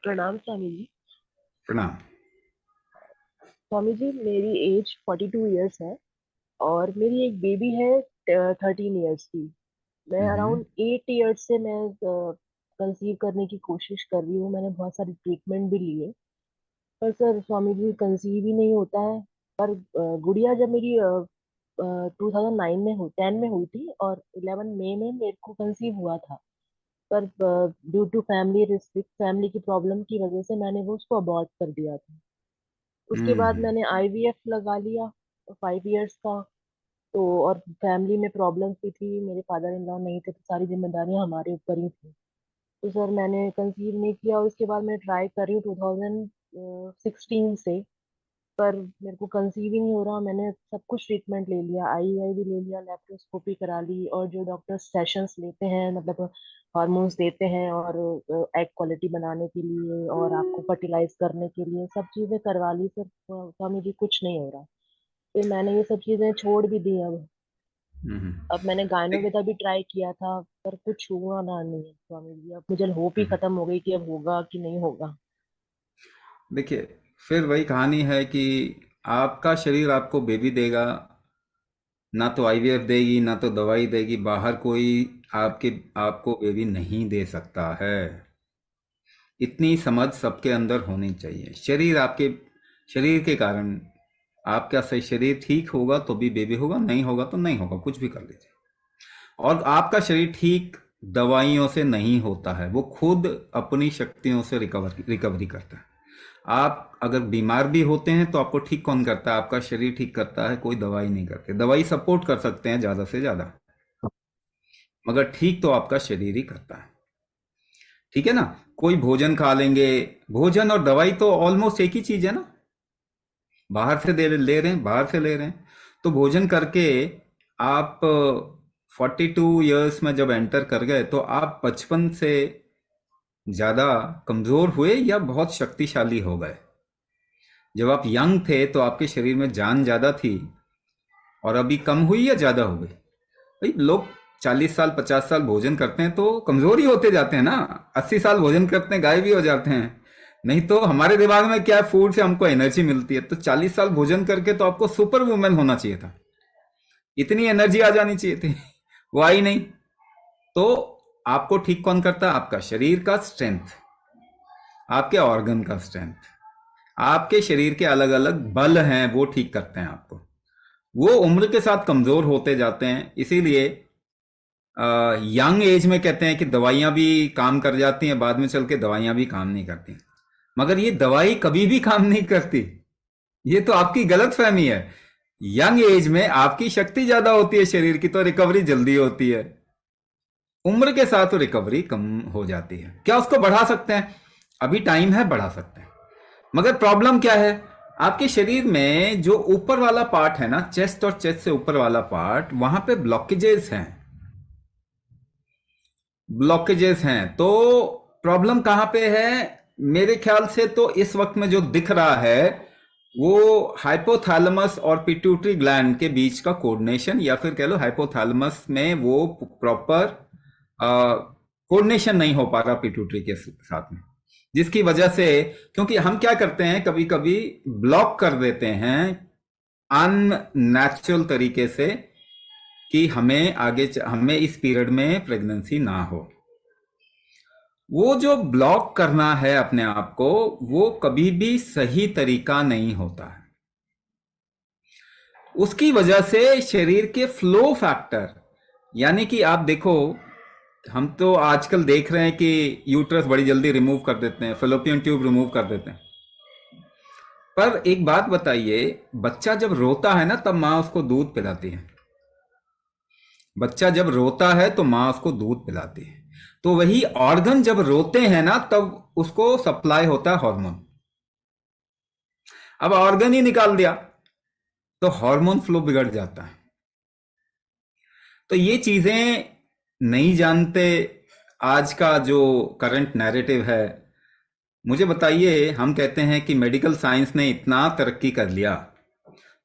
प्रणाम स्वामी जी। प्रणाम। स्वामी जी, मेरी एज 42 ईयर्स है और मेरी एक बेबी है 13 ईयर्स की। मैं हम्म। अराउंड 8 ईयर्स से मैं कंसीव करने की कोशिश कर रही हूँ। मैंने बहुत सारी ट्रीटमेंट भी लिए, पर सर स्वामी जी कंसीव ही नहीं होता है। पर गुड़िया जब मेरी 2009 में 10 में हुई थी और 11 मई में मेरे को कंसीव हुआ था। पर due to family restrict family की प्रॉब्लम की वजह से मैंने वो उसको अबॉर्ट कर दिया था। उसके बाद हम्म। मैंने आईवीएफ लगा लिया 5 इयर्स का। तो और फैमिली में प्रॉब्लम्स भी थी, मेरे फादर इन लॉ नहीं थे तो सारी जिम्मेदारियां हमारे ऊपर ही थी। तो सर मैंने कंसीव नहीं किया और उसके बाद मैं ट्राई कर रही हूँ 2016 से। पर मेरे को कंसीव ही नहीं हो रहा। मैंने सब कुछ ट्रीटमेंट ले लिया, आईयूआई भी ले लिया, लेप्रोस्कोपी करा ली, और जो डॉक्टर सेशंस लेते हैं मतलब हार्मोन्स देते हैं और एग क्वालिटी बनाने के लिए और आपको फर्टिलाइज करने के लिए सब चीजें करवा ली। सर स्वामी जी कुछ नहीं हो रहा। फिर मैंने ये सब चीजें छोड़ भी दी। हम्म। अब मैंने देखिए। गायनोवेदा भी ट्राई किया था, पर कुछ हुआ ना नहीं है स्वामी जी। अब मुझे होप ही हम्म। खत्म हो गई कि अब होगा कि नहीं होगा। देखिए, फिर वही कहानी है कि आपका शरीर आपको बेबी देगा, ना तो आईवीएफ देगी ना तो दवाई देगी। बाहर कोई आपके आपको बेबी नहीं दे सकता है। इतनी समझ सबके अंदर होनी चाहिए। शरीर के कारण आपका सही शरीर ठीक होगा तो भी बेबी होगा, नहीं होगा तो नहीं होगा, कुछ भी कर लीजिए। और आपका शरीर ठीक दवाइयों से नहीं होता है, वो खुद अपनी शक्तियों से रिकवरी करता है। आप अगर बीमार भी होते हैं तो आपको ठीक कौन करता है? आपका शरीर ठीक करता है, कोई दवाई नहीं करते। दवाई सपोर्ट कर सकते हैं ज़्यादा से ज़्यादा, मगर ठीक तो आपका शरीर ही करता है। ठीक है ना? कोई भोजन खा लेंगे, भोजन और दवाई तो ऑलमोस्ट एक ही चीज़ है ना। बाहर से दे ले रहे हैं, बाहर से ले रहे हैं। तो भोजन करके आप 42 ईयर्स में जब एंटर कर गए तो आप 55 से ज़्यादा कमज़ोर हुए या बहुत शक्तिशाली हो गए? जब आप यंग थे तो आपके शरीर में जान ज़्यादा थी, और अभी कम हुई या ज़्यादा हो गई? भाई, लोग 40 साल 50 साल भोजन करते हैं तो कमज़ोर ही होते जाते हैं ना। 80 साल भोजन करते हैं, गायब भी हो जाते हैं। नहीं तो हमारे दिमाग में क्या है, फूड से हमको एनर्जी मिलती है। तो 40 साल भोजन करके तो आपको सुपर वुमेन होना चाहिए था, इतनी एनर्जी आ जानी चाहिए थी। वो आई नहीं। तो आपको ठीक कौन करता है? आपका शरीर का स्ट्रेंथ, आपके ऑर्गन का स्ट्रेंथ, आपके शरीर के अलग अलग बल हैं, वो ठीक करते हैं आपको। वो उम्र के साथ कमजोर होते जाते हैं। इसीलिए यंग एज में कहते हैं कि दवाइयां भी काम कर जाती हैं, बाद में चल के दवाइयां भी काम नहीं करती। मगर ये दवाई कभी भी काम नहीं करती। ये तो आपकी गलत फहमी है। यंग एज में आपकी शक्ति ज्यादा होती है शरीर की, तो रिकवरी जल्दी होती है। उम्र के साथ तो रिकवरी कम हो जाती है। क्या उसको बढ़ा सकते हैं? अभी टाइम है, बढ़ा सकते हैं। मगर प्रॉब्लम क्या है? आपके शरीर में जो ऊपर वाला पार्ट है ना, चेस्ट और चेस्ट से ऊपर वाला पार्ट, वहां पे ब्लॉकेजेस हैं। ब्लॉकेजेस हैं तो प्रॉब्लम कहां पे है? मेरे ख्याल से तो इस वक्त में जो दिख रहा है वो हाइपोथैलेमस और पिट्यूटरी ग्लैंड के बीच का कोऑर्डिनेशन, या फिर कह लो हाइपोथैलेमस में वो प्रॉपर कोऑर्डिनेशन नहीं हो पा रहा पिट्यूटरी के साथ में। जिसकी वजह से, क्योंकि हम क्या करते हैं, कभी कभी ब्लॉक कर देते हैं अननेचुरल तरीके से, कि हमें इस पीरियड में प्रेगनेंसी ना हो। वो जो ब्लॉक करना है अपने आप को, वो कभी भी सही तरीका नहीं होता है। उसकी वजह से शरीर के फ्लो फैक्टर, यानी कि आप देखो, हम तो आजकल देख रहे हैं कि यूट्रस बड़ी जल्दी रिमूव कर देते हैं, फेलोपियन ट्यूब रिमूव कर देते हैं। पर एक बात बताइए, बच्चा जब रोता है ना तब माँ उसको दूध पिलाती है। बच्चा जब रोता है तो माँ उसको दूध पिलाती है। तो वही ऑर्गन जब रोते हैं ना तब उसको सप्लाई होता है हार्मोन। अब ऑर्गन ही निकाल दिया तो हार्मोन फ्लो बिगड़ जाता है। तो ये चीजें नहीं जानते। आज का जो करंट नैरेटिव है, मुझे बताइए, हम कहते हैं कि मेडिकल साइंस ने इतना तरक्की कर लिया,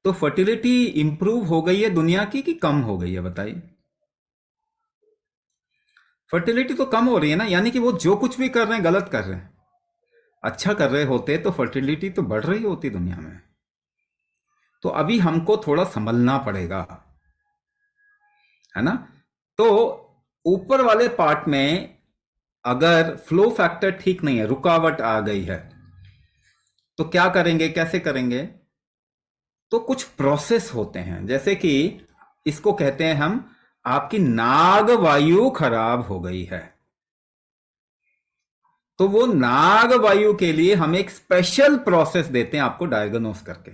तो फर्टिलिटी इंप्रूव हो गई है दुनिया की कि कम हो गई है? बताइए। फर्टिलिटी तो कम हो रही है ना, यानी कि वो जो कुछ भी कर रहे हैं गलत कर रहे हैं। अच्छा कर रहे होते तो फर्टिलिटी तो बढ़ रही होती दुनिया में। तो अभी हमको थोड़ा संभलना पड़ेगा, है ना। तो ऊपर वाले पार्ट में अगर फ्लो फैक्टर ठीक नहीं है, रुकावट आ गई है, तो क्या करेंगे, कैसे करेंगे। तो कुछ प्रोसेस होते हैं, जैसे कि इसको कहते हैं हम, आपकी नाग वायु खराब हो गई है, तो वो नाग वायु के लिए हम एक स्पेशल प्रोसेस देते हैं आपको डायग्नोस करके।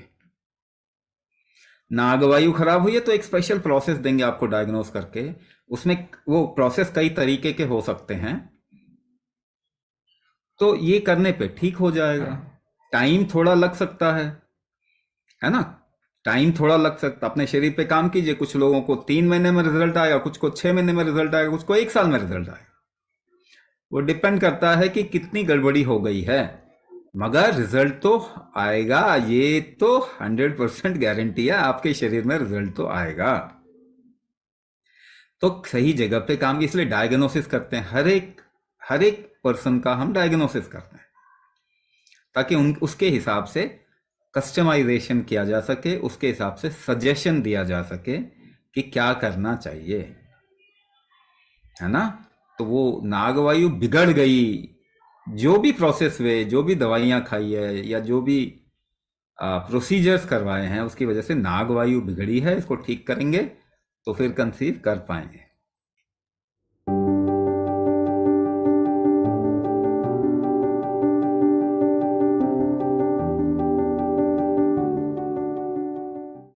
नाग वायु खराब हुई है तो एक स्पेशल प्रोसेस देंगे आपको डायग्नोस करके। उसमें वो प्रोसेस कई तरीके के हो सकते हैं, तो ये करने पे ठीक हो जाएगा। टाइम थोड़ा लग सकता है ना। टाइम थोड़ा लग सकता, अपने शरीर पे काम कीजिए, कुछ लोगों को 3 महीने में रिजल्ट आएगा, कुछ को 6 महीने में रिजल्ट आएगा, कुछ को 1 साल में रिजल्ट आएगा। वो डिपेंड करता है कि कितनी गड़बड़ी हो गई है, मगर रिजल्ट तो आएगा। ये तो 100% गारंटी है, आपके शरीर में रिजल्ट तो आएगा। तो सही जगह पे काम, इसलिए डायग्नोसिस करते हैं, हर एक पर्सन का हम डायग्नोसिस करते हैं, ताकि उन उसके हिसाब से कस्टमाइजेशन किया जा सके, उसके हिसाब से सजेशन दिया जा सके कि क्या करना चाहिए, है ना। तो वो नागवायु बिगड़ गई, जो भी प्रोसेस हुए, जो भी दवाइयां खाई है या जो भी प्रोसीजर्स करवाए हैं, उसकी वजह से नागवायु बिगड़ी है, इसको ठीक करेंगे तो फिर कंसीव कर पाएंगे।